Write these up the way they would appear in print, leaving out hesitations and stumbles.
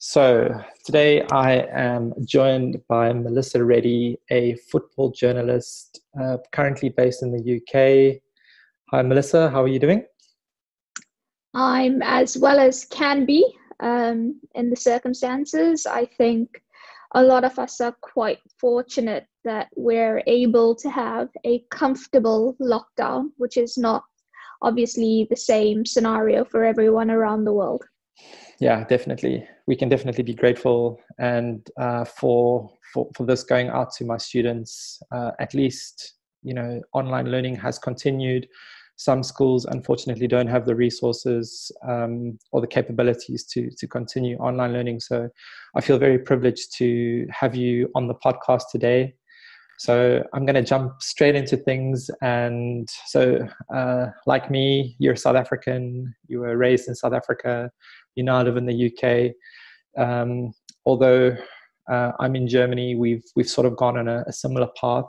So today I am joined by Melissa Reddy, a football journalist currently based in the UK. Hi, Melissa. How are you doing? I'm as well as can be in the circumstances. I think a lot of us are quite fortunate that we're able to have a comfortable lockdown, which is not obviously the same scenario for everyone around the world. Yeah, definitely. We can definitely be grateful, and for this going out to my students. At least online learning has continued. Some schools unfortunately don't have the resources or the capabilities to continue online learning. So I feel very privileged to have you on the podcast today. So I'm going to jump straight into things. And so, like me, you're South African. You were raised in South Africa. You now live in the UK. Although I'm in Germany, we've sort of gone on a similar path.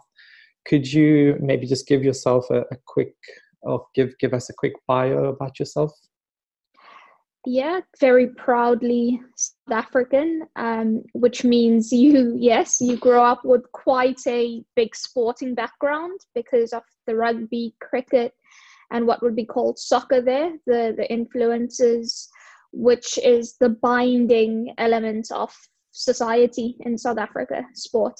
Could you maybe just give yourself a quick, or give us a quick bio about yourself? Yeah, very proudly South African, which means yes, you grow up with quite a big sporting background because of the rugby, cricket, and what would be called soccer there, the influences, which is the binding element of society in South Africa, sport.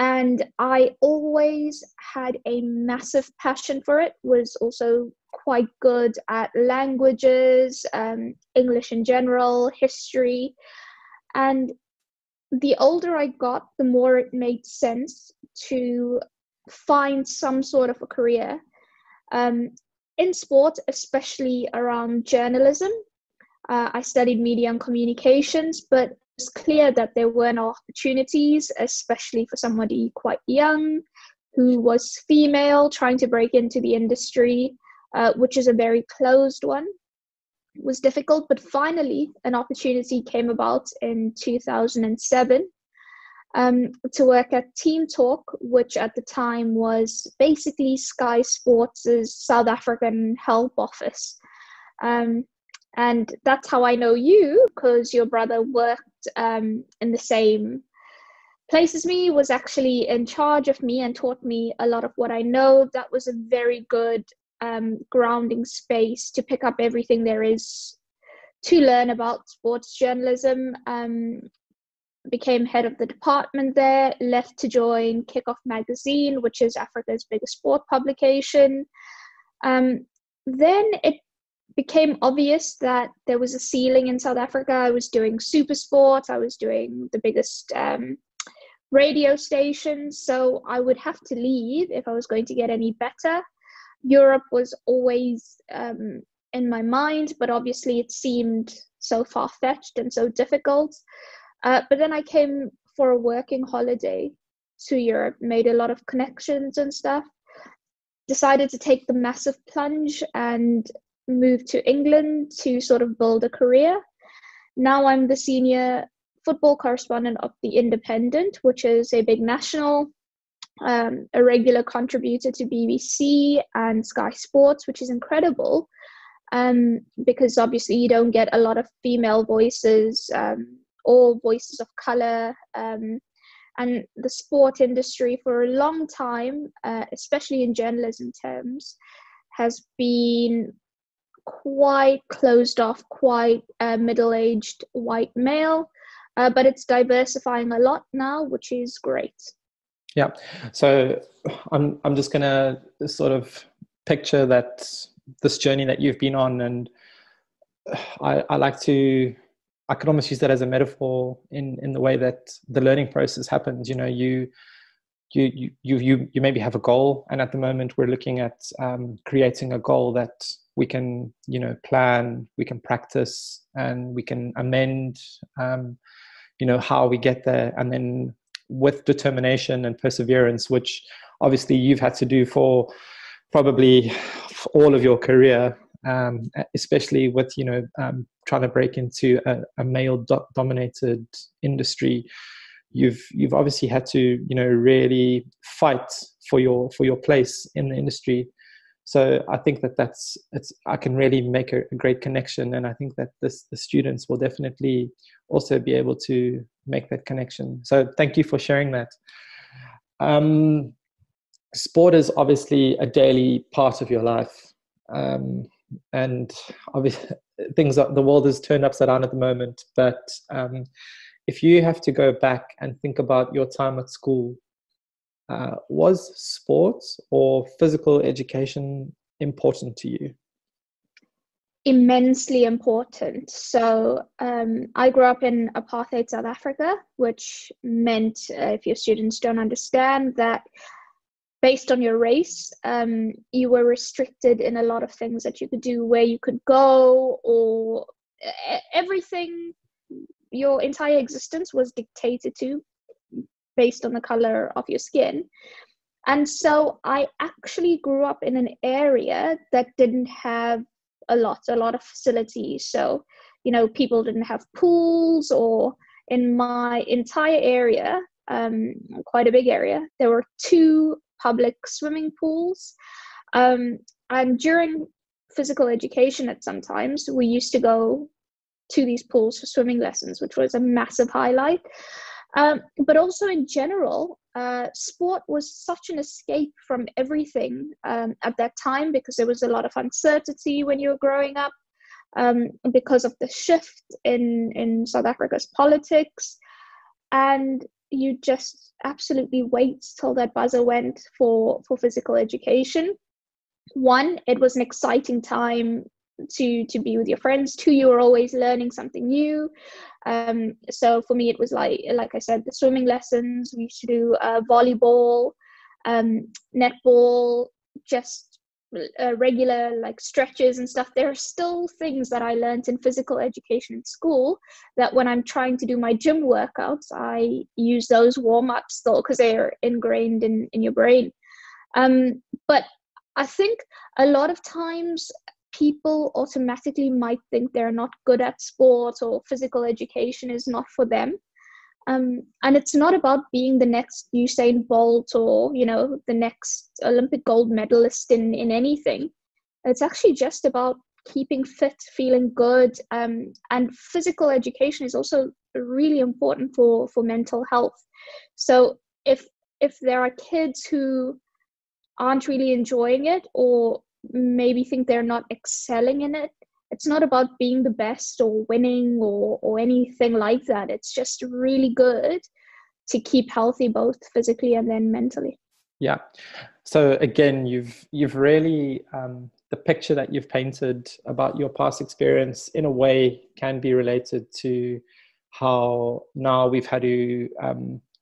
And I always had a massive passion for it, was also quite good at languages, English in general, history. And the older I got, the more it made sense to find some sort of a career in sport, especially around journalism. I studied media and communications, but it's clear that there were no opportunities, especially for somebody quite young who was female trying to break into the industry, which is a very closed one. It was difficult, but finally an opportunity came about in 2007 to work at Team Talk, which at the time was basically Sky Sports' South African help office. And that's how I know you, because your brother worked in the same place as me, was actually in charge of me and taught me a lot of what I know. That was a very good grounding space to pick up everything there is to learn about sports journalism. Became head of the department there, left to join Kickoff Magazine, which is Africa's biggest sport publication. Then it became obvious that there was a ceiling in South Africa. I was doing super sport. I was doing the biggest radio station. So I would have to leave if I was going to get any better. Europe was always in my mind, but obviously it seemed so far-fetched and so difficult. But then I came for a working holiday to Europe, made a lot of connections and stuff, decided to take the massive plunge and moved to England to sort of build a career. Now I'm the senior football correspondent of The Independent, which is a big national, a regular contributor to BBC and Sky Sports, which is incredible because obviously you don't get a lot of female voices or voices of color. And the sport industry for a long time, especially in journalism terms, has been quite closed off, quite middle-aged white male, but it's diversifying a lot now, which is great. Yeah. So I'm just gonna sort of picture this journey that you've been on, and I could almost use that as a metaphor in the way that the learning process happens. You maybe have a goal, and at the moment we're looking at creating a goal that we can plan, we can practice, and we can amend how we get there. And then with determination and perseverance, which obviously you've had to do for probably all of your career, especially with trying to break into a male dominated industry, you've obviously had to really fight for your place in the industry. So I think I can really make a great connection, and I think that the students will definitely also be able to make that connection. So thank you for sharing that. Sport is obviously a daily part of your life, and obviously the world is turned upside down at the moment. But if you have to go back and think about your time at school, was sports or physical education important to you? Immensely important. So I grew up in apartheid South Africa, which meant, if your students don't understand, that based on your race, you were restricted in a lot of things that you could do, where you could go, or everything. Your entire existence was dictated to based on the color of your skin. And so I actually grew up in an area that didn't have a lot of facilities. So, people didn't have pools, or in my entire area, quite a big area, there were 2 public swimming pools. And during physical education, at sometimes we used to go to these pools for swimming lessons, which was a massive highlight. But also in general, sport was such an escape from everything at that time, because there was a lot of uncertainty when you were growing up, because of the shift in South Africa's politics. And you just absolutely wait till that buzzer went for physical education. 1, it was an exciting time to be with your friends. 2, you were always learning something new. So for me, it was like I said, the swimming lessons. We used to do volleyball, netball, just regular like stretches and stuff. There are still things that I learned in physical education in school that when I'm trying to do my gym workouts, I use those warm-ups still, because they're ingrained in your brain. But I think a lot of times people automatically might think they're not good at sports, or physical education is not for them. And it's not about being the next Usain Bolt, or, the next Olympic gold medalist in anything. It's actually just about keeping fit, feeling good. And physical education is also really important for mental health. So if there are kids who aren't really enjoying it, or maybe think they're not excelling in it, it's not about being the best or winning or anything like that. It's just really good to keep healthy, both physically and then mentally. Yeah. So again, you've really the picture that you've painted about your past experience in a way can be related to how now we've had to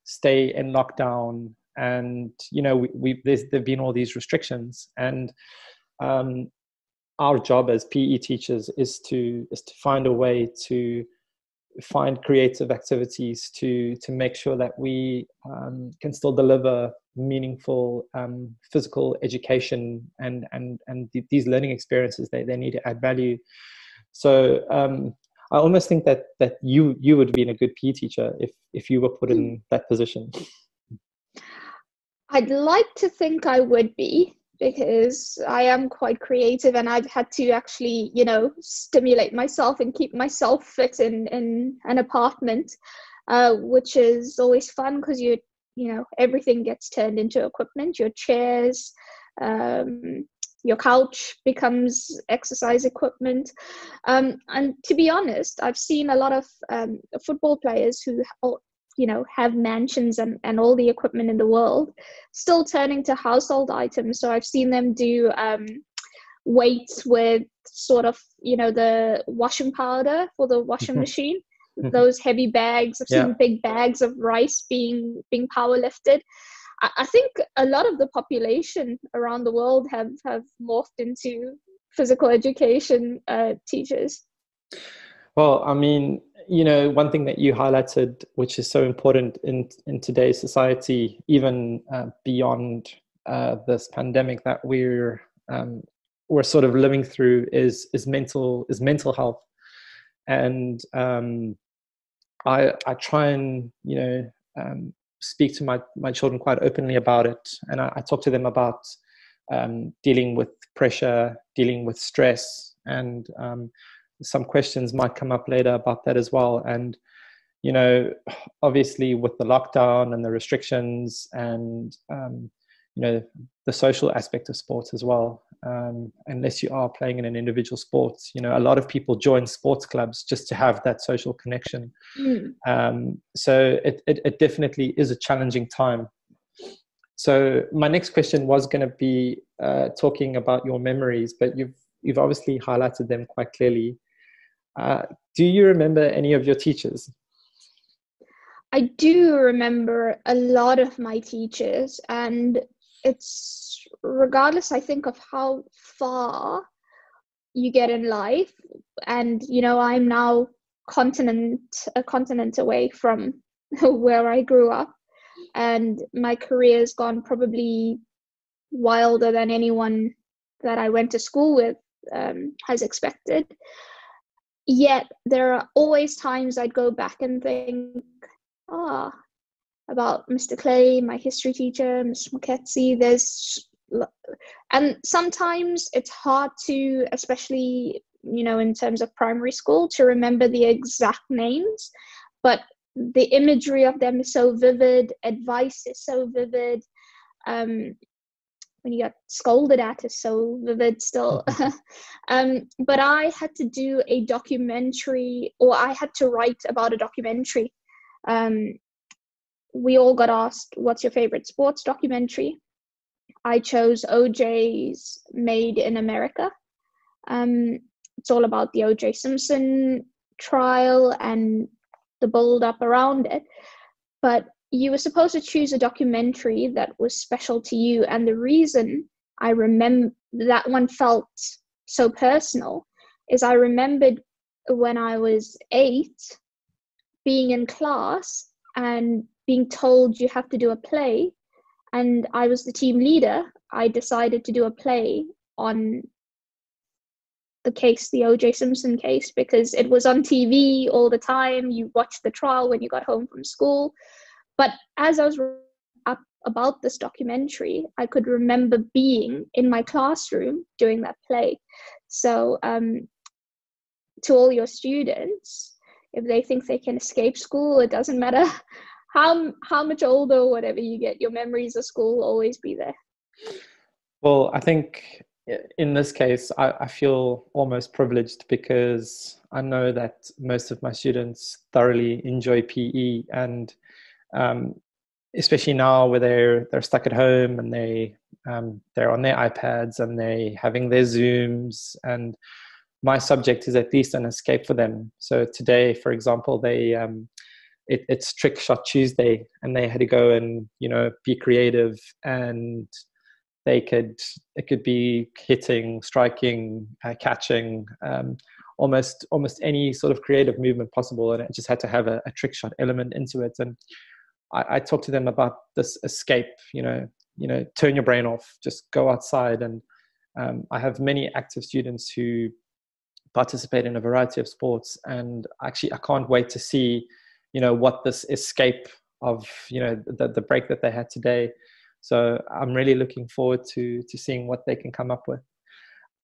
stay in lockdown, and there've been all these restrictions, and our job as PE teachers is to find a way to find creative activities to make sure that we can still deliver meaningful physical education, and these learning experiences, they need to add value. So I almost think that you would be a good PE teacher if you were put in that position. I'd like to think I would be, because I am quite creative, and I've had to actually, stimulate myself and keep myself fit in an apartment, which is always fun, because everything gets turned into equipment. Your chairs, your couch becomes exercise equipment. And to be honest, I've seen a lot of football players who have mansions and all the equipment in the world, still turning to household items. So I've seen them do weights with sort of, the washing powder for the washing machine, those heavy bags. I've seen big bags of rice being power lifted. I think a lot of the population around the world have morphed into physical education teachers. Well, I mean, one thing that you highlighted, which is so important in today's society, even beyond this pandemic that we're sort of living through, is mental health. And I try and speak to my children quite openly about it, and I talk to them about dealing with pressure, dealing with stress, and some questions might come up later about that as well. And you know, obviously with the lockdown and the restrictions and you know, the social aspect of sports as well, unless you are playing in an individual sport, you know, a lot of people join sports clubs just to have that social connection. So it definitely is a challenging time. So my next question was going to be talking about your memories, but you've obviously highlighted them quite clearly. Do you remember any of your teachers? I do remember a lot of my teachers, and it's regardless, I think, of how far you get in life. And, you know, I'm now a continent away from where I grew up, and my career has gone probably wilder than anyone that I went to school with has expected. Yet there are always times I'd go back and think, about Mr. Clay, my history teacher, Mr. Muketsi. And sometimes it's hard to, especially, you know, in terms of primary school, to remember the exact names, but the imagery of them is so vivid, advice is so vivid, when you got scolded at is so vivid still. But I had to do a documentary, or I had to write about a documentary. We all got asked, what's your favorite sports documentary? I chose OJ's Made in America. It's all about the OJ Simpson trial and the build up around it. But you were supposed to choose a documentary that was special to you. And the reason I remember that one felt so personal is I remembered when I was 8, being in class and being told you have to do a play, and I was the team leader. I decided to do a play on the case, the OJ Simpson case, because it was on TV all the time. You watched the trial when you got home from school. But as I was up about this documentary, I could remember being in my classroom doing that play. So to all your students, if they think they can escape school, it doesn't matter how much older or whatever you get, your memories of school will always be there. Well, I think in this case, I feel almost privileged because I know that most of my students thoroughly enjoy PE, and especially now where they're stuck at home and they're on their iPads and they're having their Zooms, and my subject is at least an escape for them. So today, for example, it's Trick Shot Tuesday, and they had to go and, you know, be creative, and it could be hitting, striking, catching, almost any sort of creative movement possible, and it just had to have a trick shot element into it. And I talked to them about this escape, you know, turn your brain off, just go outside. And I have many active students who participate in a variety of sports, and actually I can't wait to see, you know, what this escape of, you know, the break that they had today. So I'm really looking forward to seeing what they can come up with.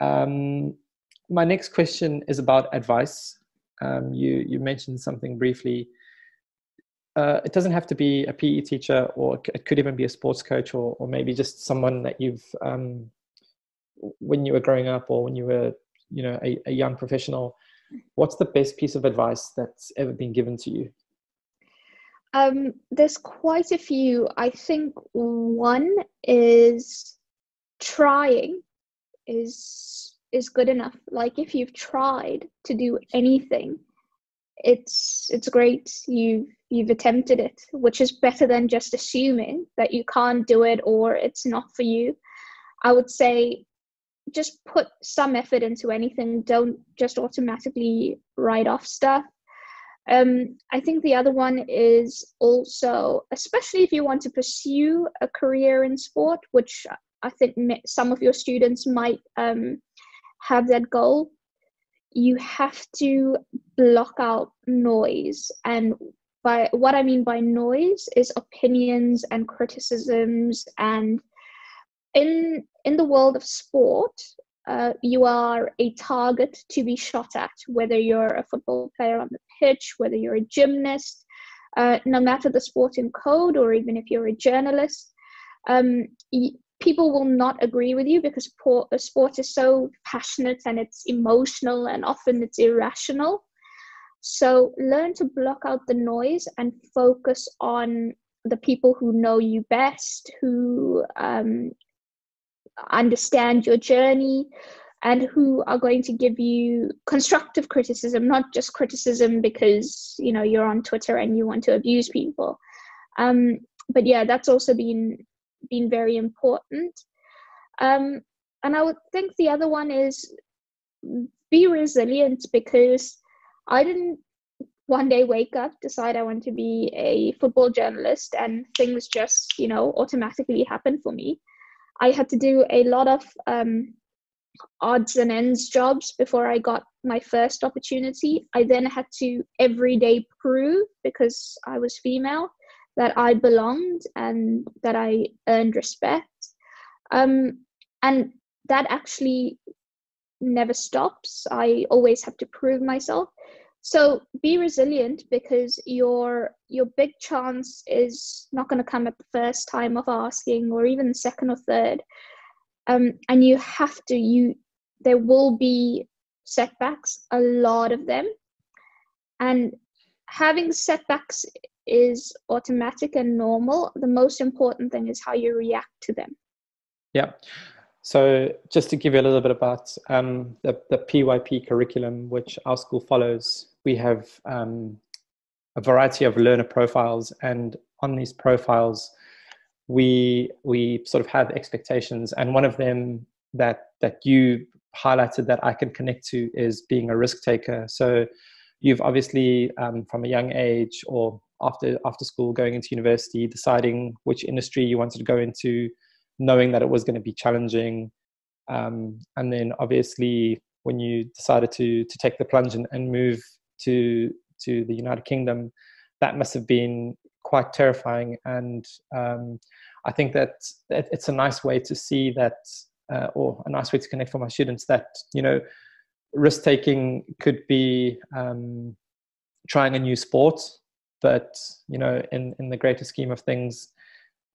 My next question is about advice. You mentioned something briefly. It doesn't have to be a PE teacher, or it could even be a sports coach, or maybe just someone that you've, when you were growing up, or when you were, you know, a young professional. What's the best piece of advice that's ever been given to you? There's quite a few. I think one is trying is good enough. Like, if you've tried to do anything, it's great. You've attempted it, which is better than just assuming that you can't do it or it's not for you. I would say just put some effort into anything. Don't just automatically write off stuff. I think the other one is also, especially if you want to pursue a career in sport, which I think some of your students might have that goal, you have to block out noise. And by what I mean by noise is opinions and criticisms. And in the world of sport, you are a target to be shot at, whether you're a football player on the pitch, whether you're a gymnast, no matter the sporting code, or even if you're a journalist. People will not agree with you because sport is so passionate and it's emotional and often it's irrational. So learn to block out the noise and focus on the people who know you best, who understand your journey, and who are going to give you constructive criticism, not just criticism because, you know, you're on Twitter and you want to abuse people. But yeah, that's also been very important. And I would think the other one is be resilient, because I didn't one day wake up, decide I want to be a football journalist and things just, you know, automatically happen for me. I had to do a lot of odds and ends jobs before I got my first opportunity. I then had to every day prove, because I was female, that I belonged and that I earned respect. And that actually never stops. I always have to prove myself. So be resilient, because your big chance is not going to come at the first time of asking, or even the second or third. And you have to, there will be setbacks, a lot of them. And having setbacks is automatic and normal. The most important thing is how you react to them. Yeah. So just to give you a little bit about the PYP curriculum, which our school follows, we have a variety of learner profiles, and on these profiles, we sort of have expectations. And one of them that you highlighted that I can connect to is being a risk taker. So you've obviously from a young age, or after school, going into university, deciding which industry you wanted to go into, knowing that it was going to be challenging. And then obviously when you decided to take the plunge and move to the United Kingdom, that must have been quite terrifying. And I think that it's a nice way to see that, or a nice way to connect for my students, that, you know, risk-taking could be trying a new sport, but, you know, in the greater scheme of things,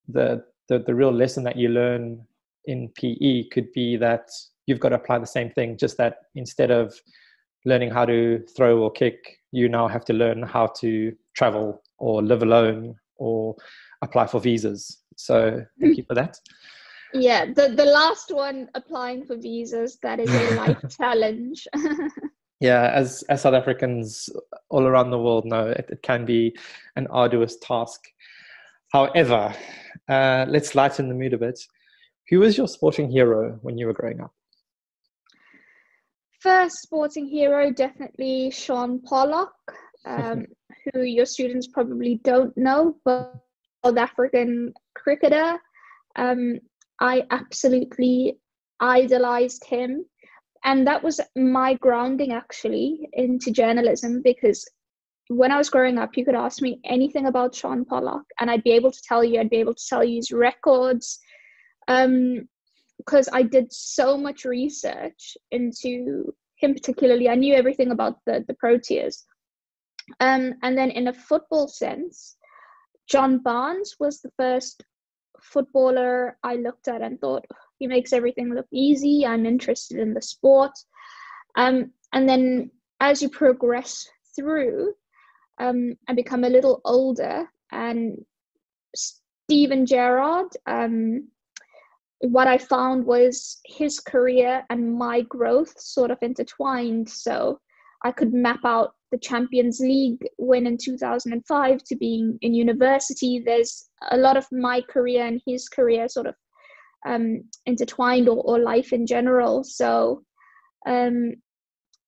the real lesson that you learn in PE could be that you've got to apply the same thing, just that instead of learning how to throw or kick, you now have to learn how to travel or live alone or apply for visas. So thank you for that. Yeah, the last one, applying for visas, that is a life challenge. Yeah, as South Africans all around the world know, it can be an arduous task. However, let's lighten the mood a bit. Who was your sporting hero when you were growing up? First sporting hero, definitely Sean Pollock, who your students probably don't know, but South African cricketer. I absolutely idolized him. And that was my grounding, actually, into journalism, because when I was growing up, you could ask me anything about Sean Pollock and I'd be able to tell you. I'd be able to tell you his records, because I did so much research into him particularly. I knew everything about the Proteas. And then in a football sense, John Barnes was the first footballer I looked at and thought, he makes everything look easy. I'm interested in the sport. And then as you progress through and become a little older, and Steven Gerrard, what I found was his career and my growth sort of intertwined. So I could map out the Champions League win in 2005 to being in university. There's a lot of my career and his career sort of intertwined, or life in general. So the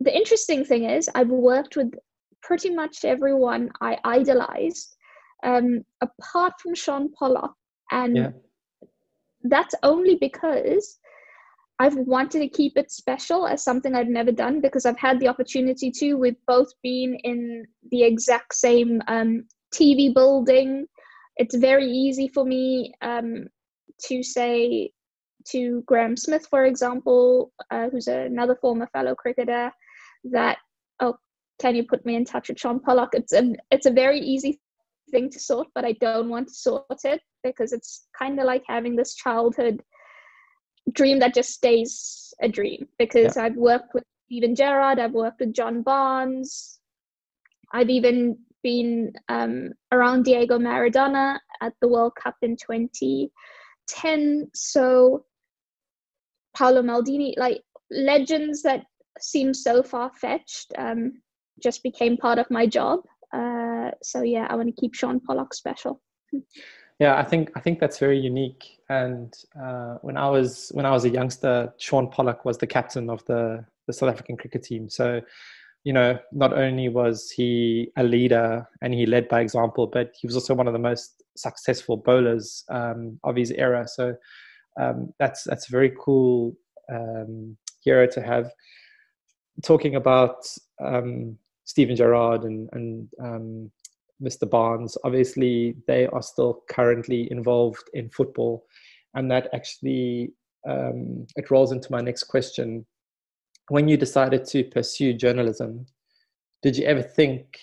interesting thing is I've worked with pretty much everyone I idolized, apart from Sean Pollock. And that's only because I've wanted to keep it special as something I've never done, because I've had the opportunity to. We've both been in the exact same TV building. It's very easy for me to say, to Graham Smith, for example, who's another former fellow cricketer, that, oh, can you put me in touch with Sean Pollock? It's a very easy thing to sort, but I don't want to sort it because it's kind of like having this childhood dream that just stays a dream, because I've worked with Steven Gerrard, I've worked with John Barnes, I've even been around Diego Maradona at the World Cup in 2010. So Paolo Maldini, like legends that seem so far-fetched, just became part of my job. So yeah, I want to keep Sean Pollock special. Yeah, I think that's very unique. And when I was a youngster, Sean Pollock was the captain of the South African cricket team. So, you know, not only was he a leader and he led by example, but he was also one of the most successful bowlers of his era. So that's a very cool hero to have. Talking about Steven Gerrard and Mr. Barnes, obviously they are still currently involved in football, and that actually it rolls into my next question. When you decided to pursue journalism, did you ever think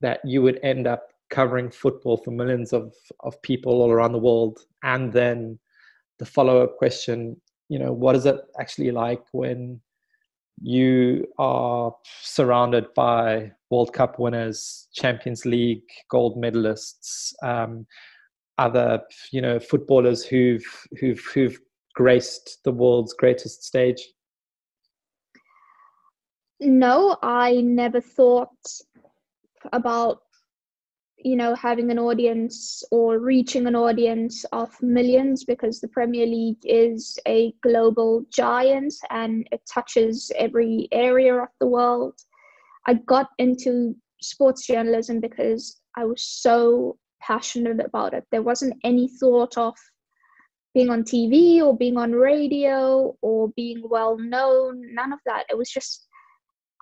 that you would end up covering football for millions of people all around the world? And then the follow-up question, you know, what is it actually like when you are surrounded by World Cup winners, Champions League gold medalists, other, you know, footballers who've graced the world's greatest stage? No, I never thought about, you know, having an audience or reaching an audience of millions, because the Premier League is a global giant and it touches every area of the world. I got into sports journalism because I was so passionate about it. There wasn't any thought of being on TV or being on radio or being well known, none of that. It was just,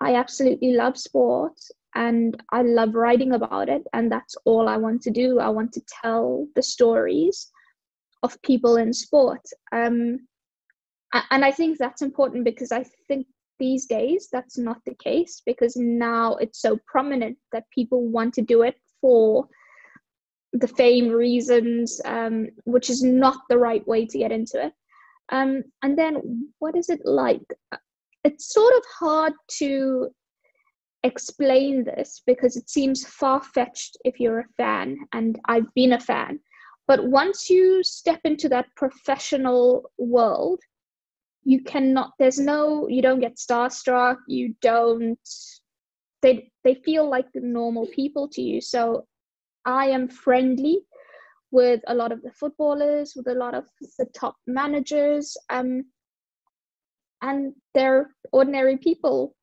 I absolutely love sport and I love writing about it, and that's all I want to do. I want to tell the stories of people in sport. And I think that's important, because I think these days that's not the case, because now it's so prominent that people want to do it for the fame reasons, which is not the right way to get into it. And then what is it like? It's sort of hard to explain this because it seems far-fetched if you're a fan, and I've been a fan. But once you step into that professional world, you cannot, you don't get starstruck, they feel like normal people to you. So I am friendly with a lot of the footballers, with a lot of the top managers, and they're ordinary people.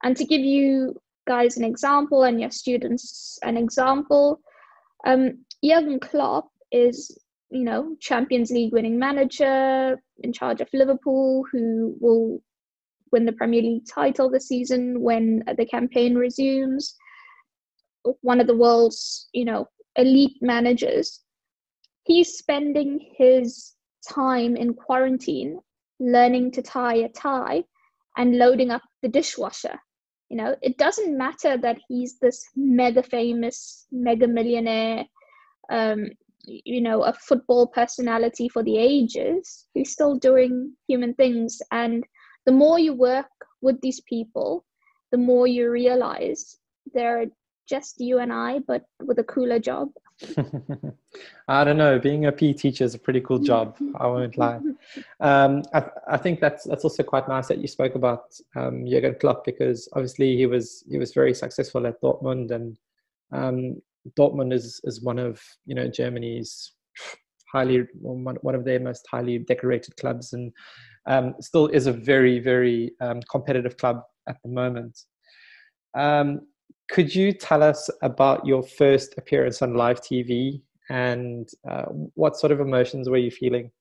And to give you guys an example and your students an example, Jurgen Klopp is, you know, Champions League winning manager in charge of Liverpool, who will win the Premier League title this season when the campaign resumes. One of the world's, you know, elite managers. He's spending his time in quarantine learning to tie a tie and loading up the dishwasher. You know, it doesn't matter that he's this mega famous, mega millionaire, you know, a football personality for the ages. He's still doing human things. And the more you work with these people, the more you realize they're just you and I, but with a cooler job. I don't know. Being a PE teacher is a pretty cool job. I won't lie. I think that's also quite nice that you spoke about Jurgen Klopp, because obviously he was very successful at Dortmund, and Dortmund is one of, you know, Germany's one of their most highly decorated clubs, and still is a very, very competitive club at the moment. Could you tell us about your first appearance on live TV, and what sort of emotions were you feeling?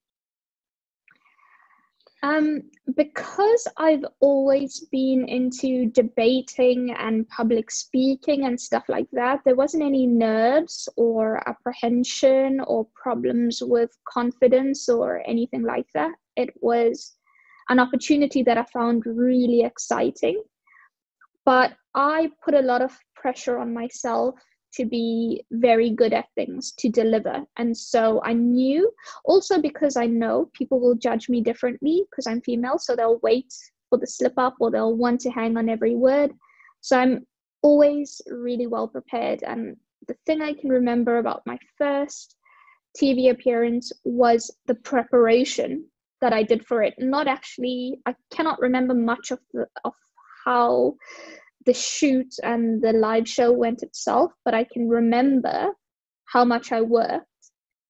Um, because I've always been into debating and public speaking and stuff like that, there wasn't any nerves or apprehension or problems with confidence or anything like that. It was an opportunity that I found really exciting. But I put a lot of pressure on myself to be very good at things, to deliver. And so I knew, also because I know people will judge me differently because I'm female, so they'll wait for the slip up or they'll want to hang on every word. So I'm always really well prepared. And the thing I can remember about my first TV appearance was the preparation that I did for it. Not actually, I cannot remember much of how the shoot and the live show went itself, but I can remember how much I worked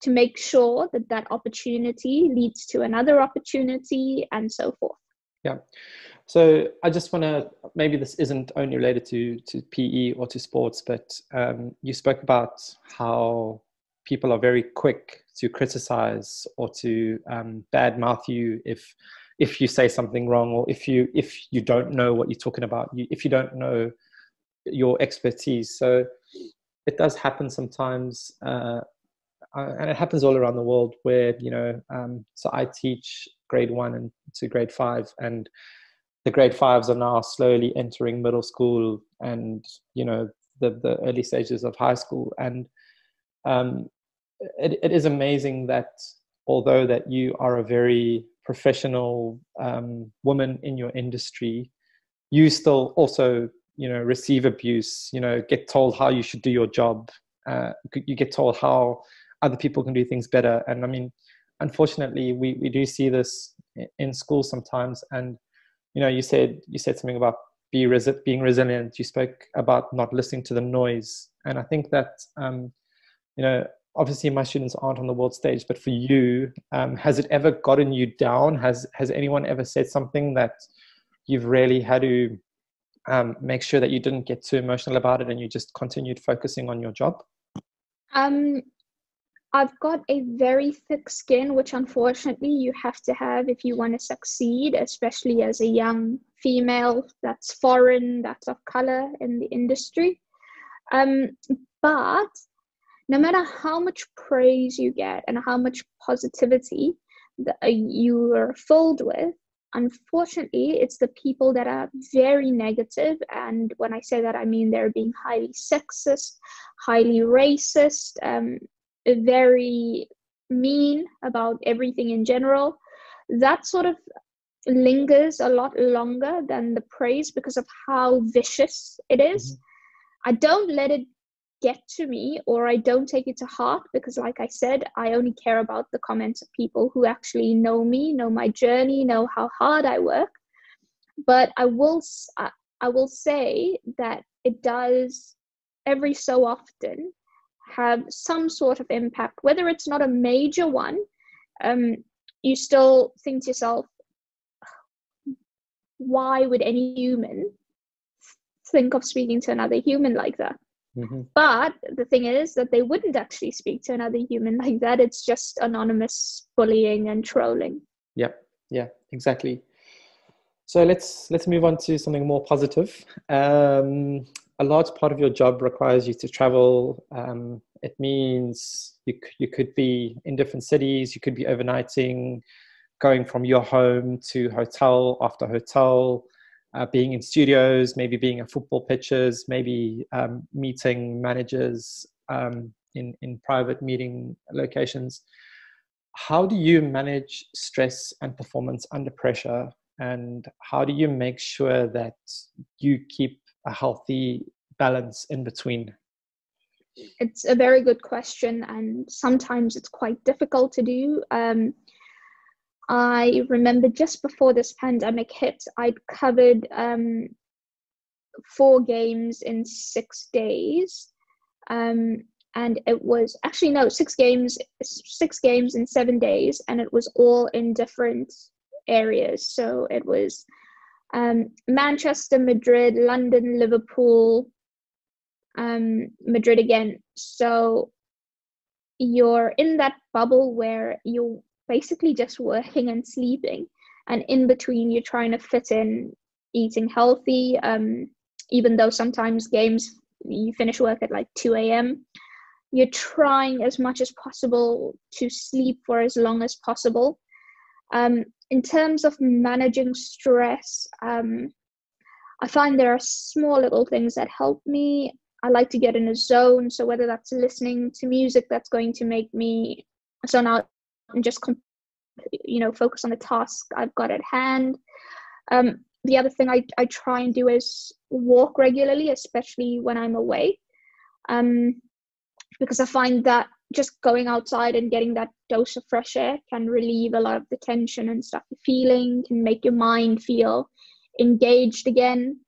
to make sure that that opportunity leads to another opportunity and so forth. Yeah. So I just want to, maybe this isn't only related to PE or to sports, but you spoke about how people are very quick to criticize or to badmouth you if you say something wrong, or if you don't know what you're talking about, if you don't know your expertise. So it does happen sometimes, and it happens all around the world where, so I teach grade 1 and to grade 5, and the grade 5s are now slowly entering middle school and, the early stages of high school. And it is amazing that although that you are a very professional woman in your industry, you still also, receive abuse, get told how you should do your job. You get told how other people can do things better. And I mean, unfortunately, we do see this in school sometimes. And, you said something about being resilient. You spoke about not listening to the noise. And I think that, obviously my students aren't on the world stage, but for you, has it ever gotten you down? Has anyone ever said something that you've really had to make sure that you didn't get too emotional about it and you just continued focusing on your job? I've got a very thick skin, which unfortunately you have to have if you want to succeed, especially as a young female that's foreign, that's of color in the industry. But no matter how much praise you get and how much positivity that you are filled with, unfortunately, it's the people that are very negative. And when I say that, I mean they're being highly sexist, highly racist, very mean about everything in general. That sort of lingers a lot longer than the praise because of how vicious it is. Mm-hmm. I don't let it get to me, or I don't take it to heart, because like I said, I only care about the comments of people who actually know me, know my journey, know how hard I work. But I will say that it does every so often have some sort of impact, whether it's not a major one. You still think to yourself, why would any human think of speaking to another human like that? Mm-hmm. But the thing is that they wouldn't actually speak to another human like that. It's just anonymous bullying and trolling. Yep. Yeah, exactly. So let's move on to something more positive. A large part of your job requires you to travel. It means you could be in different cities. You could be overnighting, going from your home to hotel after hotel. Being in studios, maybe being at football pitches, maybe meeting managers in private meeting locations. How do you manage stress and performance under pressure? And how do you make sure that you keep a healthy balance in between? It's a very good question, and sometimes it's quite difficult to do. I remember just before this pandemic hit, I'd covered 4 games in 6 days. And it was actually, no, 6 games in 7 days. And it was all in different areas. So it was Manchester, Madrid, London, Liverpool, Madrid again. So you're in that bubble where you're basically just working and sleeping. and in between you're trying to fit in eating healthy, even though sometimes games you finish work at like 2 a.m. You're trying as much as possible to sleep for as long as possible. In terms of managing stress, I find there are small little things that help me. I like to get in a zone, so whether that's listening to music that's going to make me zone out and just focus on the task I've got at hand. The other thing I try and do is walk regularly, especially when I'm away, because I find that just going outside and getting that dose of fresh air can relieve a lot of the tension and stuff you're feeling, can make your mind feel engaged again.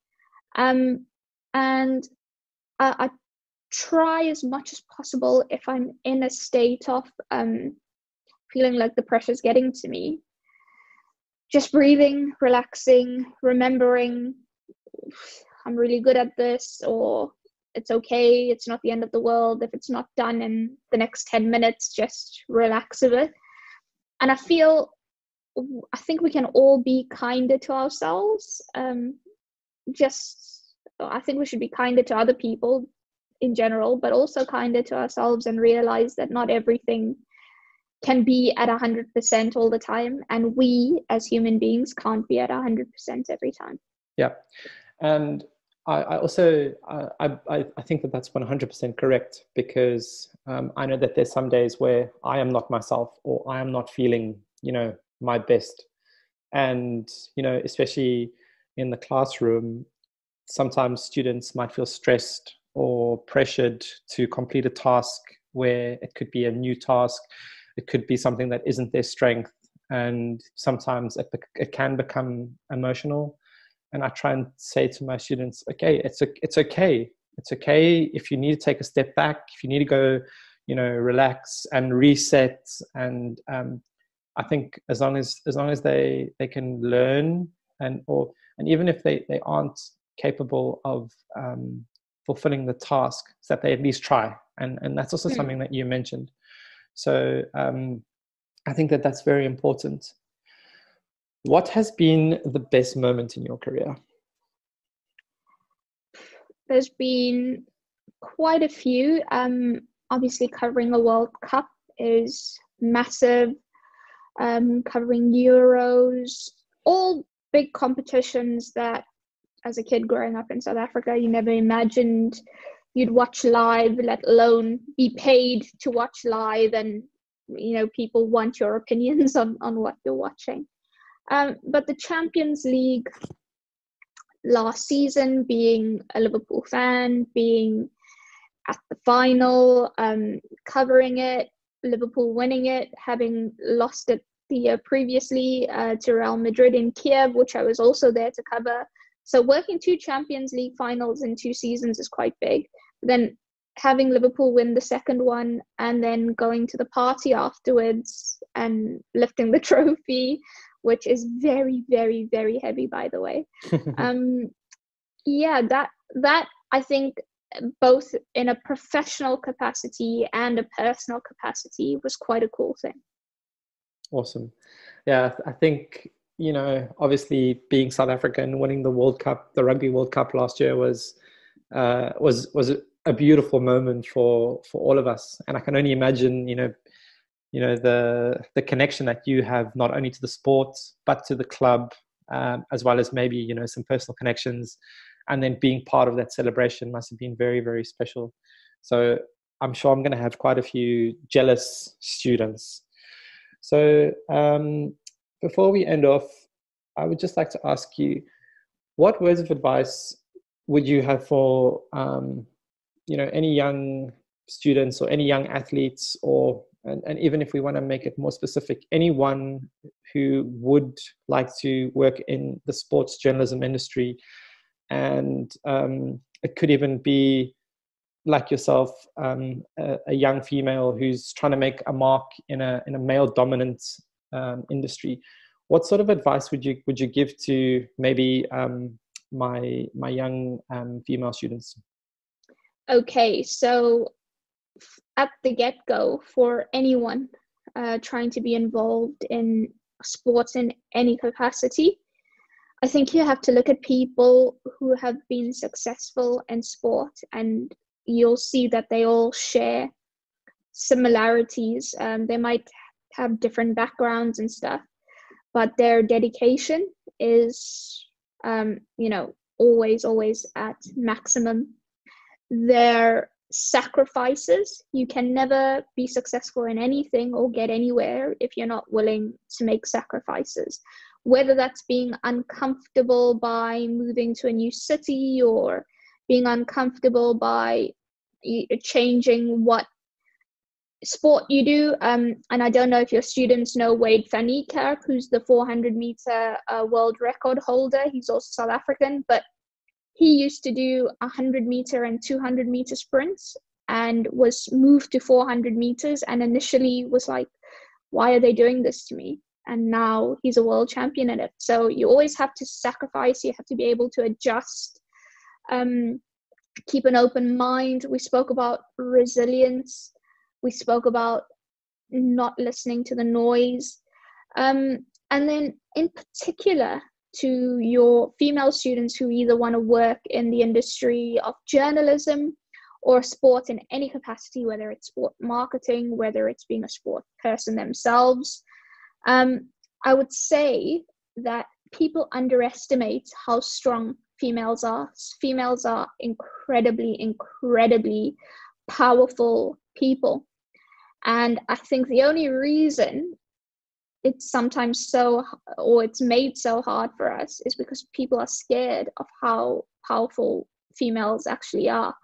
And I try as much as possible, if I'm in a state of feeling like the pressure's getting to me, just breathing, relaxing, remembering I'm really good at this, or it's okay, it's not the end of the world if it's not done in the next 10 minutes, just relax a bit. And I think we can all be kinder to ourselves. I think we should be kinder to other people in general, but also kinder to ourselves, and realize that not everything can be at 100% all the time, and we as human beings can't be at 100% every time. Yeah, and I also I think that that's 100% correct, because I know that there's some days where I am not myself, or I am not feeling my best, and especially in the classroom, sometimes students might feel stressed or pressured to complete a task where it could be a new task. It could be something that isn't their strength, and sometimes it can become emotional. And I try and say to my students, okay, it's okay. It's okay if you need to take a step back, if you need to go, relax and reset. And I think as long as they can learn, and even if they aren't capable of fulfilling the task, so that they at least try. And that's also something that you mentioned. So I think that that's very important. What has been the best moment in your career? There's been quite a few. Obviously, covering a World Cup is massive. Covering Euros, all big competitions that, as a kid growing up in South Africa, you never imagined you'd watch live, let alone be paid to watch live, and people want your opinions on what you're watching. But the Champions League last season, being a Liverpool fan, being at the final, covering it, Liverpool winning it, having lost it the year previously to Real Madrid in Kiev, which I was also there to cover. So working 2 Champions League finals in 2 seasons is quite big. Then having Liverpool win the second one, and then going to the party afterwards and lifting the trophy, which is very, very, very heavy, by the way. That I think, both in a professional capacity and a personal capacity, was quite a cool thing. Awesome. Yeah, I think, obviously being South African, winning the World Cup, the Rugby World Cup last year was a beautiful moment for all of us. And I can only imagine, the connection that you have, not only to the sport, but to the club, as well as maybe, some personal connections. And then being part of that celebration must have been very, very special. So I'm sure I'm going to have quite a few jealous students. So before we end off, I would just like to ask you, what words of advice would you have for, any young students or any young athletes, and even if we want to make it more specific, anyone who would like to work in the sports journalism industry? And it could even be like yourself, a young female who's trying to make a mark in a male dominant industry. What sort of advice would you give to maybe my young female students? Okay, so at the get-go, for anyone trying to be involved in sports in any capacity. I think you have to look at people who have been successful in sport, and you'll see that they all share similarities. They might have different backgrounds and stuff, but their dedication is, always at maximum. Their sacrifices, you can never be successful in anything or get anywhere if you're not willing to make sacrifices, whether that's being uncomfortable by moving to a new city, or being uncomfortable by changing what sport you do. And I don't know if your students know Wade van Niekerk, who's the 400-meter world record holder. He's also South African, but he used to do 100-meter and 200-meter sprints and was moved to 400 meters, and initially was like, why are they doing this to me? And now he's a world champion at it. So you always have to sacrifice. You have to be able to adjust, keep an open mind. We spoke about resilience. We spoke about not listening to the noise. And then in particular, to your female students who either want to work in the industry of journalism or sport in any capacity, whether it's sport marketing, whether it's being a sport person themselves, I would say that people underestimate how strong females are. Females are incredibly powerful people. And I think the only reason it's sometimes it's made so hard for us is because people are scared of how powerful females actually are.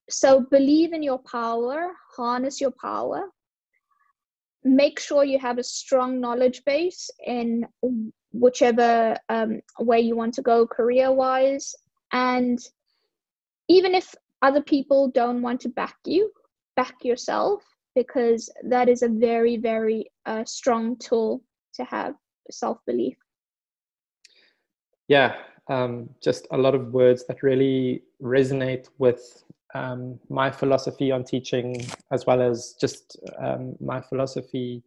So believe in your power, harness your power, make sure you have a strong knowledge base in whichever way you want to go career-wise. And even if other people don't want to back you, back yourself, because that is a very, very strong tool to have, self-belief. Yeah, just a lot of words that really resonate with my philosophy on teaching, as well as just my philosophy,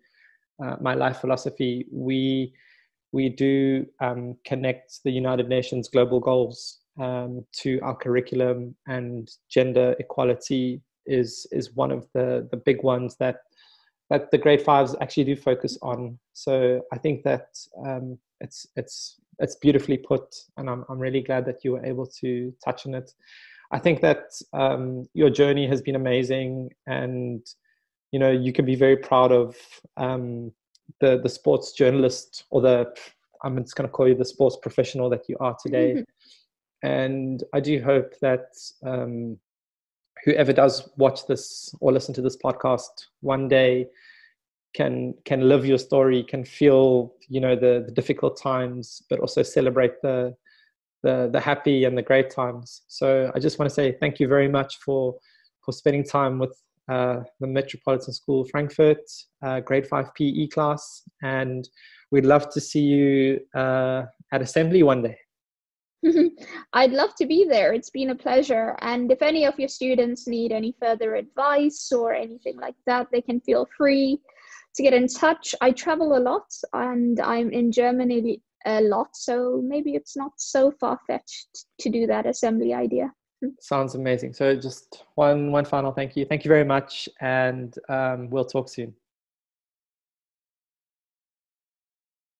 my life philosophy. We do connect the United Nations global goals to our curriculum, and gender equality is one of the big ones that the grade fives actually do focus on. So I think that it's beautifully put, and I'm really glad that you were able to touch on it. I think that your journey has been amazing, and you can be very proud of the sports journalist, or I'm just going to call you the sports professional that you are today. Mm-hmm. And I do hope that whoever does watch this or listen to this podcast one day can live your story, can feel the difficult times, but also celebrate the happy and the great times. So I just want to say thank you very much for spending time with the Metropolitan School Frankfurt grade 5 PE class, and we'd love to see you at assembly one day. I'd love to be there. It's been a pleasure. And if any of your students need any further advice or anything like that, they can feel free to get in touch. I travel a lot, and I'm in Germany a lot, so maybe it's not so far-fetched to do that assembly idea. Sounds amazing. So just one final thank you. Thank you very much, and we'll talk soon.